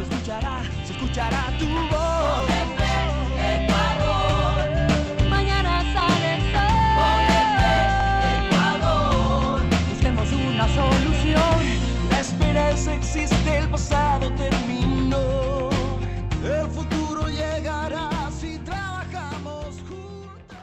se escuchará tu voz. Ecuador, mañana sale el sol. Ecuador, busquemos una solución. La esperanza existe, el pasado terminó. El futuro llegará si trabajamos juntos.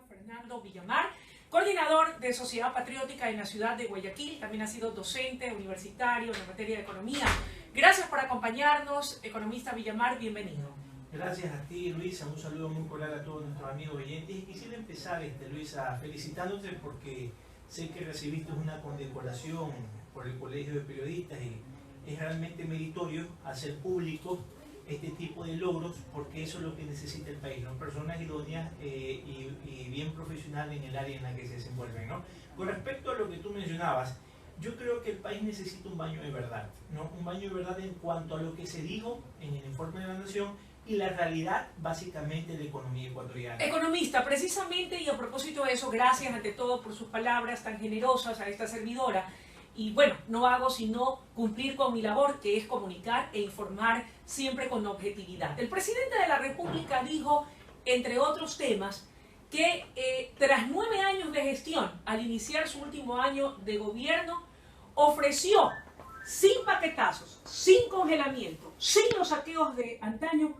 Fernando Villamar, coordinador de Sociedad Patriótica en la ciudad de Guayaquil, también ha sido docente universitario en la materia de economía. Gracias por acompañarnos, economista Villamar, bienvenido. Gracias a ti, Luisa, un saludo muy cordial a todos nuestros amigos oyentes. Y quisiera empezar, Luisa, felicitándote porque sé que recibiste una condecoración por el Colegio de Periodistas y es realmente meritorio hacer público este tipo de logros porque eso es lo que necesita el país, ¿no? Personas idóneas y bien profesionales en el área en la que se desenvuelven, ¿no? Con respecto a lo que tú mencionabas, yo creo que el país necesita un baño de verdad, ¿no? Un baño de verdad en cuanto a lo que se dijo en el informe de la Nación y la realidad básicamente de la economía ecuatoriana. Economista, precisamente y a propósito de eso, gracias ante todo por sus palabras tan generosas a esta servidora. Y bueno, no hago sino cumplir con mi labor, que es comunicar e informar siempre con objetividad. El presidente de la República dijo, entre otros temas, que tras 9 años de gestión, al iniciar su último año de gobierno, ofreció, sin paquetazos, sin congelamiento, sin los saqueos de antaño,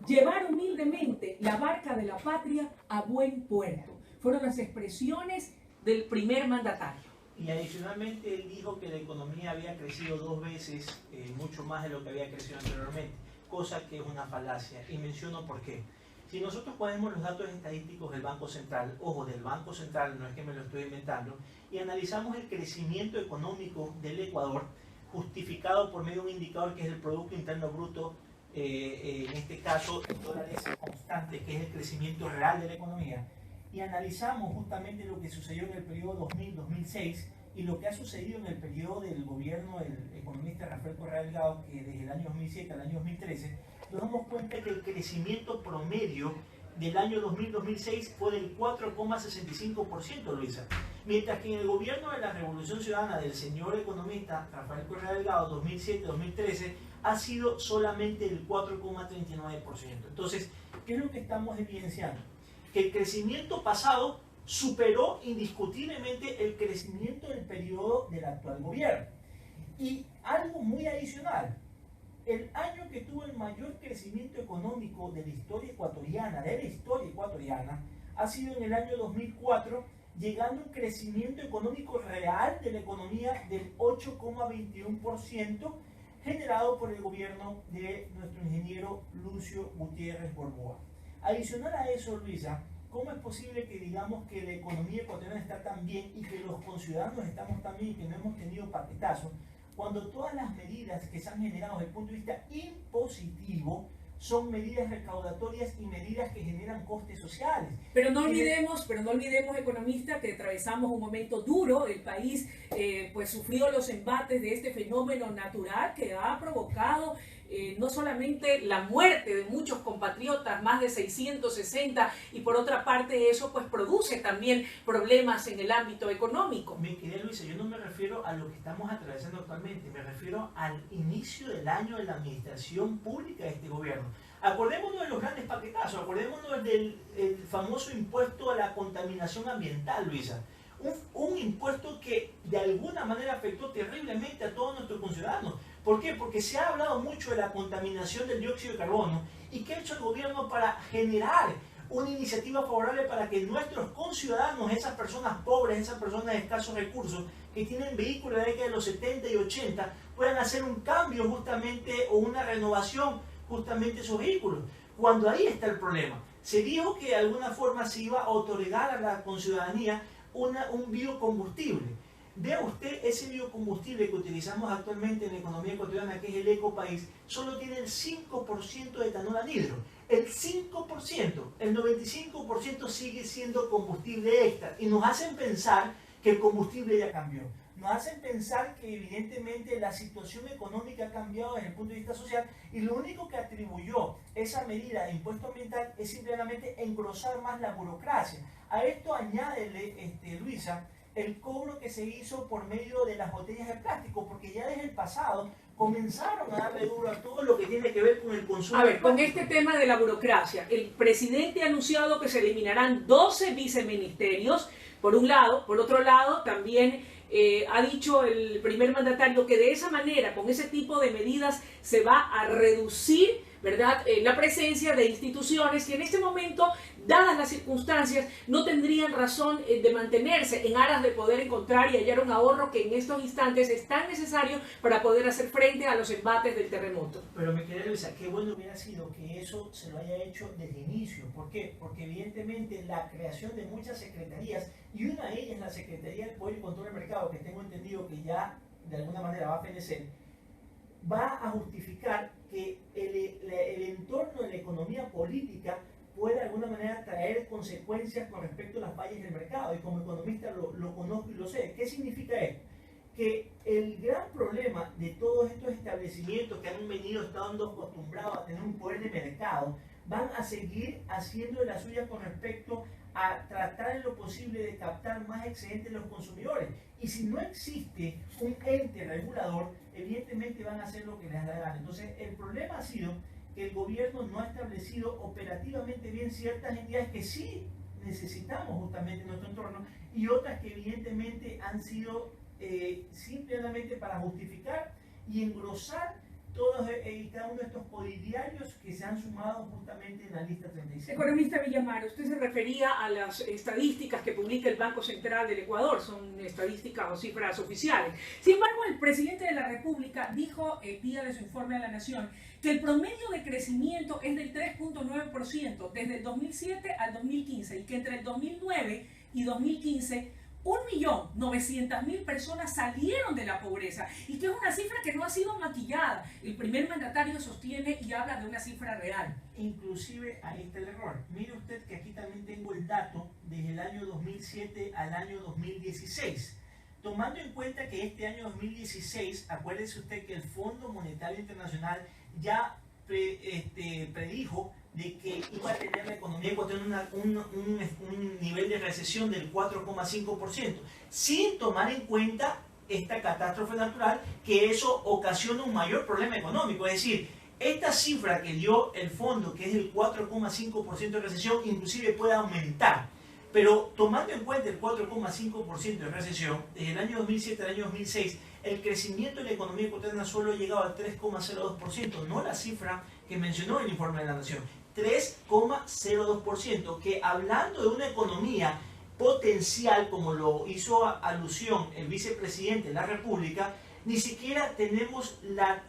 llevar humildemente la barca de la patria a buen puerto. Fueron las expresiones del primer mandatario. Y adicionalmente él dijo que la economía había crecido 2 veces, mucho más de lo que había crecido anteriormente, cosa que es una falacia. Y menciono por qué. Si nosotros ponemos los datos estadísticos del Banco Central, ojo, del Banco Central, no es que me lo estoy inventando, y analizamos el crecimiento económico del Ecuador, justificado por medio de un indicador que es el Producto Interno Bruto, en este caso en dólares constantes, que es el crecimiento real de la economía, y analizamos justamente lo que sucedió en el periodo 2000-2006 y lo que ha sucedido en el periodo del gobierno del economista Rafael Correa Delgado, que desde el año 2007 al año 2013, nos damos cuenta que el crecimiento promedio del año 2000-2006 fue del 4,65%, Luisa. Mientras que en el gobierno de la Revolución Ciudadana del señor economista Rafael Correa Delgado 2007-2013 ha sido solamente el 4,39%. Entonces, ¿qué es lo que estamos evidenciando? Que el crecimiento pasado superó indiscutiblemente el crecimiento del periodo del actual gobierno. Y algo muy adicional, el año que tuvo el mayor crecimiento económico de la historia ecuatoriana, ha sido en el año 2004, llegando a un crecimiento económico real de la economía del 8,21%, generado por el gobierno de nuestro ingeniero Lucio Gutiérrez Borboa. Adicional a eso, Luisa, ¿cómo es posible que digamos que la economía ecuatoriana está tan bien y que los conciudadanos estamos tan bien y que no hemos tenido paquetazos, cuando todas las medidas que se han generado desde el punto de vista impositivo son medidas recaudatorias y medidas que generan costes sociales? Pero no olvidemos, economista, que atravesamos un momento duro. El país pues sufrió los embates de este fenómeno natural que ha provocado no solamente la muerte de muchos compatriotas, más de 660, y por otra parte eso pues produce también problemas en el ámbito económico. Mi querida Luisa, yo no me refiero a lo que estamos atravesando actualmente, me refiero al inicio del año de la administración pública de este gobierno. Acordémonos de los grandes paquetazos, acordémonos del famoso impuesto a la contaminación ambiental, Luisa. Un impuesto que de alguna manera afectó terriblemente a todos nuestros conciudadanos. ¿Por qué? Porque se ha hablado mucho de la contaminación del dióxido de carbono. ¿Y qué ha hecho el gobierno para generar una iniciativa favorable para que nuestros conciudadanos, esas personas pobres, esas personas de escasos recursos, que tienen vehículos de la década de los 70 y 80, puedan hacer un cambio justamente o una renovación justamente de esos vehículos? Cuando ahí está el problema. Se dijo que de alguna forma se iba a otorgar a la conciudadanía un biocombustible. Vea usted, ese biocombustible que utilizamos actualmente en la economía ecuatoriana, que es el Ecopaís, solo tiene el 5% de etanol anhidro. El 5%, el 95% sigue siendo combustible extra. Y nos hacen pensar que el combustible ya cambió. Nos hacen pensar que evidentemente la situación económica ha cambiado desde el punto de vista social y lo único que atribuyó esa medida de impuesto ambiental es simplemente engrosar más la burocracia. A esto añádele, Luisa, el cobro que se hizo por medio de las botellas de plástico, porque ya desde el pasado comenzaron a darle duro a todo lo que tiene que ver con el consumo. A ver, con este tema de la burocracia, el presidente ha anunciado que se eliminarán 12 viceministerios, por un lado. Por otro lado, también ha dicho el primer mandatario que de esa manera, con ese tipo de medidas, se va a reducir, ¿verdad?, la presencia de instituciones que en este momento, dadas las circunstancias, no tendrían razón de mantenerse en aras de poder encontrar y hallar un ahorro que en estos instantes es tan necesario para poder hacer frente a los embates del terremoto. Pero me quedé Luisa, qué bueno hubiera sido que eso se lo haya hecho desde el inicio. ¿Por qué? Porque evidentemente la creación de muchas secretarías, y una de ellas la Secretaría del Poder y Control del Mercado, que tengo entendido que ya de alguna manera va a fenecer, va a justificar que el entorno de la economía política puede de alguna manera traer consecuencias con respecto a las fallas del mercado. Y como economista lo conozco y lo sé. ¿Qué significa esto? Que el gran problema de todos estos establecimientos que han venido estando acostumbrados a tener un poder de mercado, van a seguir haciendo de la suya con respecto a tratar en lo posible de captar más excedentes de los consumidores. Y si no existe un ente regulador, evidentemente van a hacer lo que les da la gana. Entonces, el problema ha sido que el gobierno no ha establecido operativamente bien ciertas entidades que sí necesitamos justamente en nuestro entorno, y otras que evidentemente han sido simplemente para justificar y engrosar todos y cada uno de estos codidiarios que se han sumado justamente en la lista 36. Economista Villamar, usted se refería a las estadísticas que publica el Banco Central del Ecuador, son estadísticas o cifras oficiales. Sin embargo, el presidente de la República dijo, vía de su informe a la Nación, que el promedio de crecimiento es del 3.9% desde el 2007 al 2015 y que entre el 2009 y 2015 1.900.000 personas salieron de la pobreza, y que es una cifra que no ha sido maquillada. El primer mandatario sostiene y habla de una cifra real. Inclusive ahí está el error. Mire usted que aquí también tengo el dato desde el año 2007 al año 2016. Tomando en cuenta que este año 2016, acuérdese usted que el Fondo Monetario Internacional ya predijo de que iba a tener la economía ecuatoriana un nivel de recesión del 4,5%, sin tomar en cuenta esta catástrofe natural, que eso ocasiona un mayor problema económico. Es decir, esta cifra que dio el fondo, que es el 4,5% de recesión, inclusive puede aumentar. Pero tomando en cuenta el 4,5% de recesión, desde el año 2007 al año 2006, el crecimiento de la economía ecuatoriana solo ha llegado al 3,02%, no la cifra que mencionó el informe de la Nación. 3,02%, que hablando de una economía potencial, como lo hizo alusión el vicepresidente de la República, ni siquiera tenemos la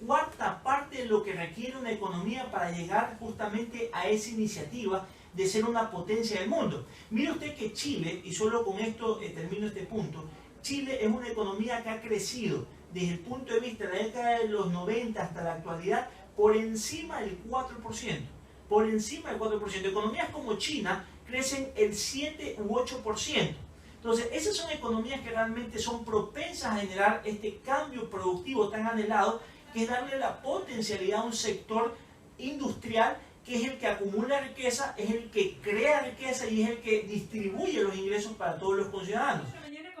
cuarta parte de lo que requiere una economía para llegar justamente a esa iniciativa de ser una potencia del mundo. Mire usted que Chile, y solo con esto termino este punto, Chile es una economía que ha crecido desde el punto de vista de la década de los 90 hasta la actualidad por encima del 4%. Por encima del 4%. Economías como China crecen el 7 u 8%. Entonces, esas son economías que realmente son propensas a generar este cambio productivo tan anhelado, que es darle la potencialidad a un sector industrial que es el que acumula riqueza, es el que crea riqueza y es el que distribuye los ingresos para todos los conciudadanos.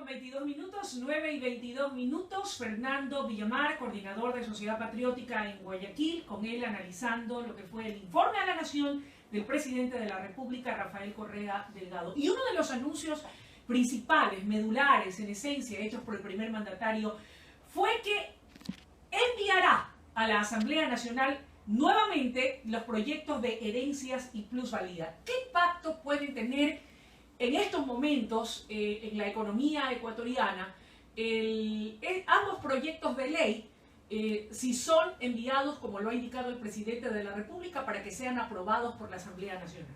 22 minutos, 9 y 22 minutos, Fernando Villamar, coordinador de Sociedad Patriótica en Guayaquil, con él analizando lo que fue el informe a la Nación del presidente de la República, Rafael Correa Delgado. Y uno de los anuncios principales, medulares, en esencia, hechos por el primer mandatario, fue que enviará a la Asamblea Nacional nuevamente los proyectos de herencias y plusvalía. ¿Qué impacto pueden tener en estos momentos en la economía ecuatoriana ambos proyectos de ley, si son enviados, como lo ha indicado el presidente de la República, para que sean aprobados por la Asamblea Nacional?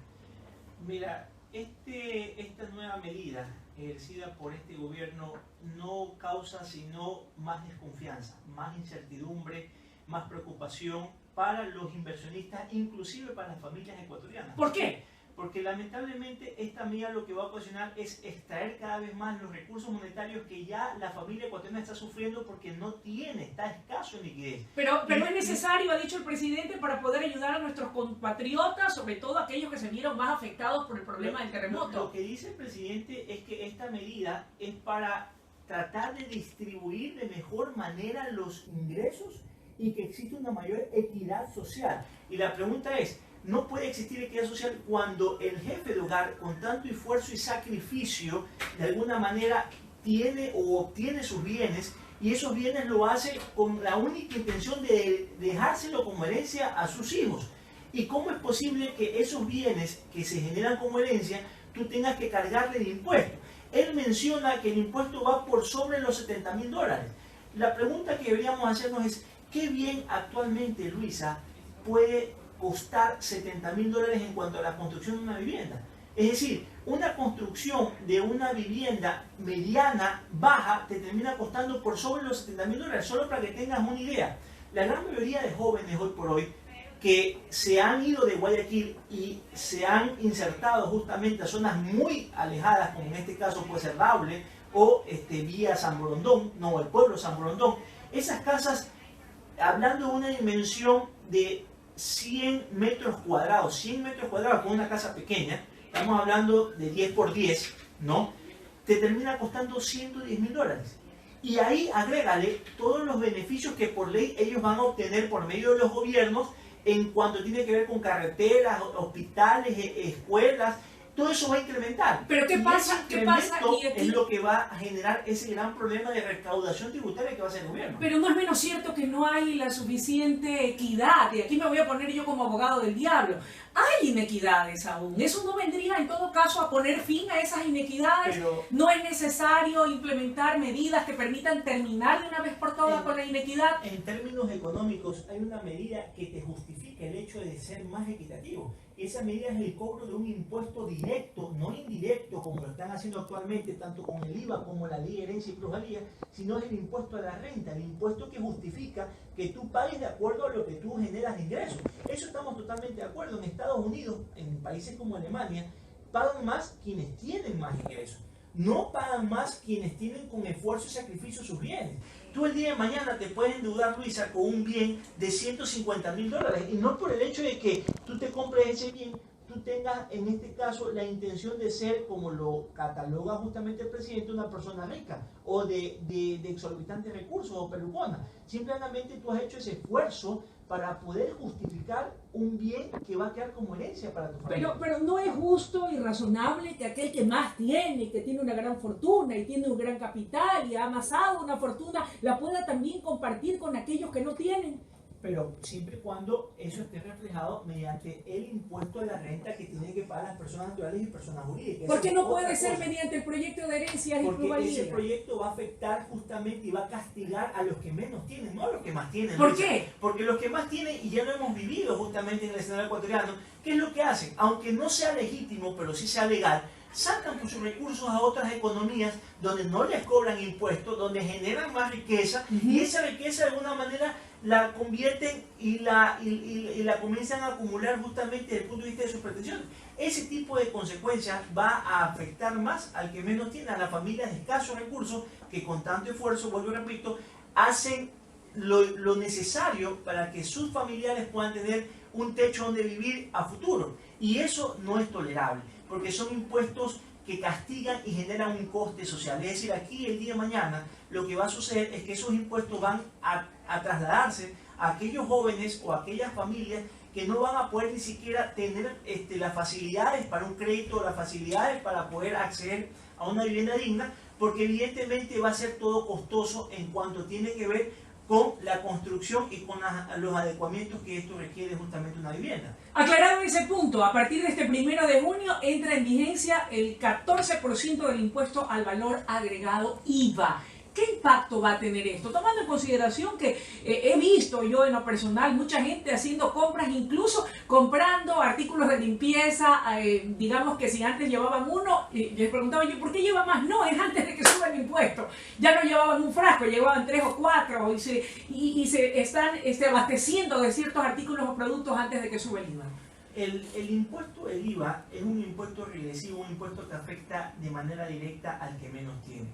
Mira, esta nueva medida ejercida por este gobierno no causa sino más desconfianza, más incertidumbre, más preocupación para los inversionistas, inclusive para las familias ecuatorianas. ¿Por qué? porque lamentablemente esta medida lo que va a ocasionar es extraer cada vez más los recursos monetarios que ya la familia ecuatoriana está sufriendo porque no tiene, está escaso en liquidez. Pero es necesario, ha dicho el presidente, para poder ayudar a nuestros compatriotas, sobre todo aquellos que se vieron más afectados por el problema del terremoto. Lo que dice el presidente es que esta medida es para tratar de distribuir de mejor manera los ingresos y que exista una mayor equidad social. Y la pregunta es, no puede existir equidad social cuando el jefe de hogar, con tanto esfuerzo y sacrificio, de alguna manera tiene o obtiene sus bienes, y esos bienes lo hace con la única intención de dejárselo como herencia a sus hijos. ¿Y cómo es posible que esos bienes que se generan como herencia, tú tengas que cargarle el impuesto? Él menciona que el impuesto va por sobre los $70.000. La pregunta que deberíamos hacernos es, ¿qué bien actualmente, Luisa, puede costar $70.000 en cuanto a la construcción de una vivienda? Es decir, una construcción de una vivienda mediana, baja, te termina costando por sobre los $70.000, solo para que tengas una idea. La gran mayoría de jóvenes hoy por hoy que se han ido de Guayaquil y se han insertado justamente a zonas muy alejadas, como en este caso puede ser Daule o vía San Borondón, no, el pueblo San Borondón, esas casas, hablando de una dimensión de 100 metros cuadrados con una casa pequeña, estamos hablando de 10 por 10, ¿no? Te termina costando $110.000. Y ahí agrégale todos los beneficios que por ley ellos van a obtener por medio de los gobiernos en cuanto tiene que ver con carreteras, hospitales, escuelas. Todo eso va a incrementar. Pero ¿qué pasa? Y es lo que va a generar ese gran problema de recaudación tributaria que va a hacer el gobierno. Pero no es menos cierto que no hay la suficiente equidad. Y aquí me voy a poner yo como abogado del diablo. Hay inequidades aún. Eso no vendría en todo caso a poner fin a esas inequidades. Pero no es necesario implementar medidas que permitan terminar de una vez por todas con la inequidad. En términos económicos hay una medida que te justifica el hecho de ser más equitativo. Esa medida es el cobro de un impuesto directo, no indirecto, como lo están haciendo actualmente, tanto con el IVA como la ley de herencia y plusvalía, sino es el impuesto a la renta, el impuesto que justifica que tú pagues de acuerdo a lo que tú generas de ingresos. Eso estamos totalmente de acuerdo. En Estados Unidos, en países como Alemania, pagan más quienes tienen más ingresos. No pagan más quienes tienen con esfuerzo y sacrificio sus bienes. Tú el día de mañana te puedes endeudar, Luisa, con un bien de $150.000 y no por el hecho de que tú te compres ese bien, tú tengas en este caso la intención de ser, como lo cataloga justamente el presidente, una persona rica o de exorbitantes recursos o pelucona. Simplemente tú has hecho ese esfuerzo para poder justificar un bien que va a quedar como herencia para tu familia. Pero no es justo y razonable que aquel que más tiene, que tiene una gran fortuna y tiene un gran capital y ha amasado una fortuna, la pueda también compartir con aquellos que no tienen. Pero siempre y cuando eso esté reflejado mediante el impuesto de la renta que tienen que pagar las personas naturales y personas jurídicas. ¿Por qué no puede ser mediante el proyecto de herencias y plusvalía? Porque ese proyecto va a afectar justamente y va a castigar a los que menos tienen, no a los que más tienen. ¿Por qué? Porque los que más tienen, y ya lo hemos vivido justamente en el escenario ecuatoriano, ¿qué es lo que hacen? Aunque no sea legítimo, pero sí sea legal, sacan sus recursos a otras economías donde no les cobran impuestos, donde generan más riqueza, y esa riqueza de alguna manera la convierten y la comienzan a acumular justamente desde el punto de vista de sus pretensiones. Ese tipo de consecuencias va a afectar más al que menos tiene, a las familias de escasos recursos que con tanto esfuerzo, vuelvo y repito, hacen lo necesario para que sus familiares puedan tener un techo donde vivir a futuro. Y eso no es tolerable, porque son impuestos que castigan y generan un coste social. Es decir, aquí el día de mañana lo que va a suceder es que esos impuestos van a trasladarse a aquellos jóvenes o a aquellas familias que no van a poder ni siquiera tener las facilidades para un crédito, las facilidades para poder acceder a una vivienda digna, porque evidentemente va a ser todo costoso en cuanto tiene que ver con la construcción y con los adecuamientos que esto requiere justamente una vivienda. Aclarado ese punto, a partir de este 1 de junio entra en vigencia el 14% del impuesto al valor agregado IVA. ¿Qué impacto va a tener esto? Tomando en consideración que he visto yo en lo personal mucha gente haciendo compras, incluso comprando artículos de limpieza, digamos que si antes llevaban uno, les preguntaba yo, ¿por qué lleva más? No, es antes de que suba el impuesto. Ya no llevaban un frasco, llevaban 3 o 4 y se están abasteciendo de ciertos artículos o productos antes de que suba el IVA. El impuesto del IVA es un impuesto regresivo, un impuesto que afecta de manera directa al que menos tiene.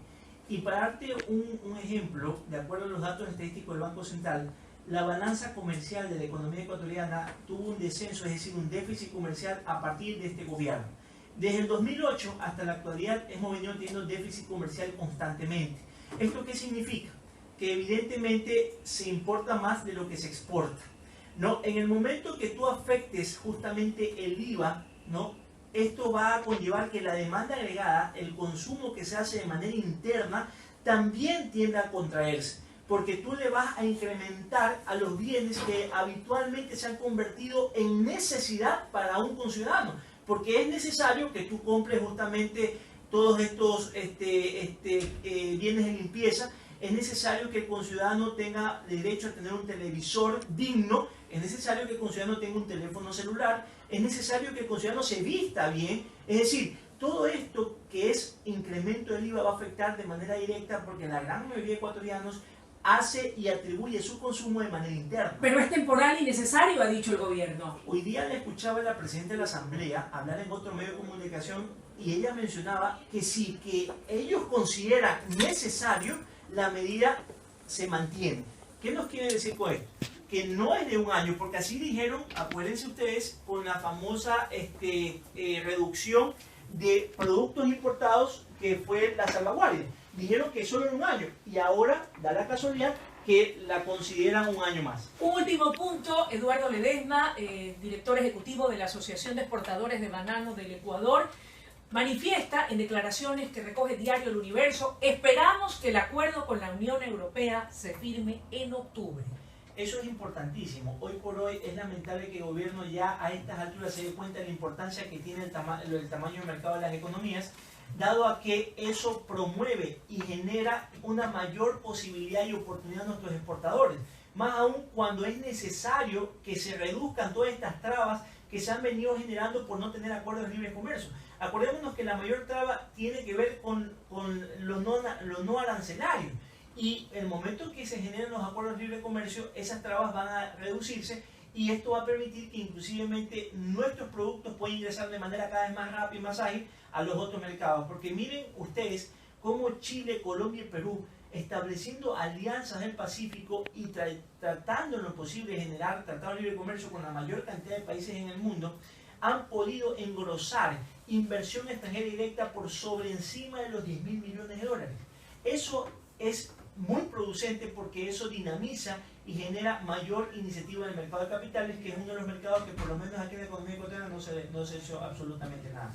Y para darte un ejemplo, de acuerdo a los datos estadísticos del Banco Central, la balanza comercial de la economía ecuatoriana tuvo un descenso, es decir, un déficit comercial a partir de este gobierno. Desde el 2008 hasta la actualidad hemos venido teniendo déficit comercial constantemente. ¿Esto qué significa? Que evidentemente se importa más de lo que se exporta, ¿no? En el momento que tú afectes justamente el IVA, ¿no? Esto va a conllevar que la demanda agregada, el consumo que se hace de manera interna, también tiende a contraerse, porque tú le vas a incrementar a los bienes que habitualmente se han convertido en necesidad para un conciudadano, porque es necesario que tú compres justamente todos estos bienes de limpieza. Es necesario que el conciudadano tenga derecho a tener un televisor digno, es necesario que el conciudadano tenga un teléfono celular, es necesario que el conciudadano se vista bien. Es decir, todo esto que es incremento del IVA va a afectar de manera directa porque la gran mayoría de ecuatorianos hace y atribuye su consumo de manera interna. Pero es temporal y necesario, ha dicho el gobierno. Hoy día le escuchaba a la presidenta de la Asamblea hablar en otro medio de comunicación y ella mencionaba que si que ellos consideran necesario, la medida se mantiene. ¿Qué nos quiere decir con esto? Que no es de un año, porque así dijeron, acuérdense ustedes, con la famosa reducción de productos importados que fue la salvaguardia. Dijeron que solo en un año y ahora da la casualidad que la consideran un año más. Un último punto, Eduardo Ledesma, director ejecutivo de la Asociación de Exportadores de Banano del Ecuador, manifiesta en declaraciones que recoge Diario El Universo: esperamos que el acuerdo con la Unión Europea se firme en octubre. Eso es importantísimo. Hoy por hoy es lamentable que el gobierno ya a estas alturas se dé cuenta de la importancia que tiene el tamaño del mercado de las economías, dado a que eso promueve y genera una mayor posibilidad y oportunidad a nuestros exportadores. Más aún cuando es necesario que se reduzcan todas estas trabas que se han venido generando por no tener acuerdos de libre comercio. Acordémonos que la mayor traba tiene que ver con los no arancelarios. Y en el momento que se generen los acuerdos de libre comercio, esas trabas van a reducirse y esto va a permitir que inclusivemente nuestros productos puedan ingresar de manera cada vez más rápida y más ágil a los otros mercados. Porque miren ustedes cómo Chile, Colombia y Perú, estableciendo alianzas del Pacífico y tratando en lo posible de generar tratados de libre comercio con la mayor cantidad de países en el mundo, han podido engrosar inversión extranjera directa por sobre encima de los 10.000 millones de dólares. Eso es muy producente porque eso dinamiza y genera mayor iniciativa en el mercado de capitales, que es uno de los mercados que por lo menos aquí en la economía ecuatoriana no se ha hecho absolutamente nada.